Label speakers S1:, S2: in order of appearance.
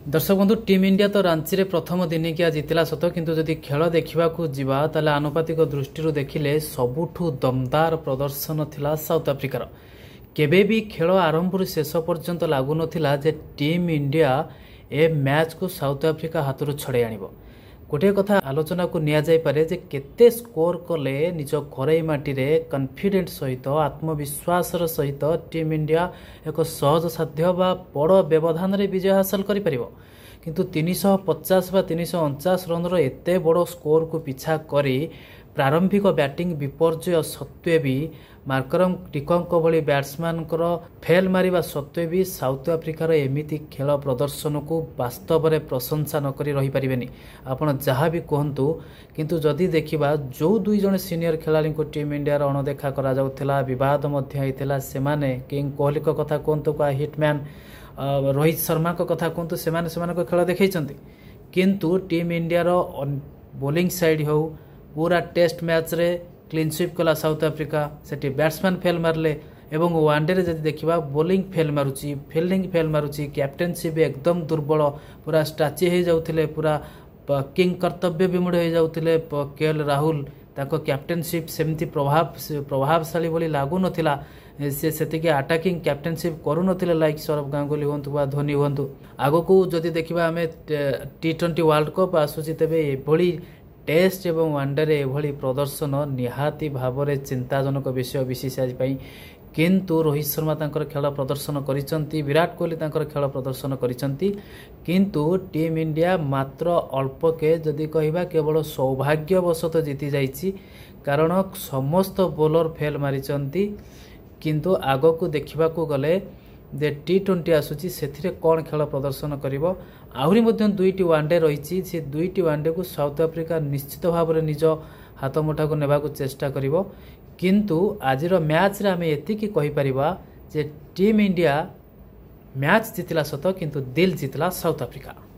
S1: दर्शक बंधु team India तो रांची रे प्रथम दिनिकिया जितिला सत किंतु जदि खेल देखा जीवा ताले आनुपातिक दृष्टि देखिले सबुठु दमदार प्रदर्शन थिला साउथ अफ्रिकार। केबे भी खेल आरंभ शेष पर्यंत लागु नथिला जे टीम इंडिया ए मैच को साउथ अफ्रिका हाथरू छड़े आनिबो। गोटे कथा आलोचना को निया जाय पारे जे केते स्कोर कले निज घरई माटी रे कॉन्फिडेंट सहित आत्मविश्वास सहित टीम इंडिया एक सहज साध्य बा बड़ व्यवधान रे विजय हासिल करि परिबो। किंतु 350 बा 349 रन रो एते बड़ स्कोर को पीछा करी प्रारंभिक बैटिंग विपर्जय सत्वे भी मार्करम टिकंक भली बैट्समैन फेल मारिबा सत्वे भी साउथ अफ्रिकार एमिति खेल प्रदर्शन को वास्तव में प्रशंसा नक रही पारिबेनी। आपण जहाँ भी कहतु किंतु जदि देखिबा जो दुई जन सीनियर खिलाड़ी को टीम इंडिया अणदेखा करा जाउथिला विवाद मध्य होइतिला सेमाने किंग कोहली को कथा कहतु का हिटमैन रोहित शर्मा को कथा कहतु सेमाने खेल देखैचंती। किंतु टीम इंडिया बोलिंग साइड हो पूरा टेस्ट मैच रे क्लीन स्वीप कला साउथ अफ्रिका सेठी बैट्समैन फेल मारले एवं वनडे रे जदि देखिबा बोलिंग फेल मारुची फील्डिंग फेल मारुची कैप्टेनशिप एकदम दुर्बल पूरा स्टाची हो जाउथिले पूरा किंग कर्तव्य विमूढ़ हो जाउथिले केएल राहुल ताको कैप्टेनशिप सेमती प्रभावशाली बोली लागु नथिला से सेतिके अटैकिंग कैप्टेनशिप करू नथिले लाइक सौरभ गांगुली होंतु बा धोनी होंतु। आगो जदि देखिबा हमें T20 वर्ल्ड कप आसुची तेबे एभली टेस्ट एवं वनडे एभली प्रदर्शन निहाती भाव में चिंताजनक विषय बीसीसीआई पई। किंतु रोहित शर्मा तांकर खेल प्रदर्शन करिसंती विराट कोहली तांकर खेल प्रदर्शन करिसंती। किंतु टीम इंडिया मात्र अल्प के जदि कहिबा केवल सौभाग्यवशत जीति जाइछि कारण समस्त बोलर फेल मारिचंती। किंतु आगो को देखिबा को गले जे T20 आसुची सेथिरे कोन खेल प्रदर्शन करिवो आहुरी मध्य दुईटी वनडे रही से दुईटी वनडे को साउथ अफ्रिका निश्चित भाव में निज हाथ मुठा को नेबाकू चेष्टा करिवो। किंतु आजिर मैच रे आमे एतिकी कहि परिबा जे टीम इंडिया मैच जितिला सत किंतु दिल जितला साउथ अफ्रिका।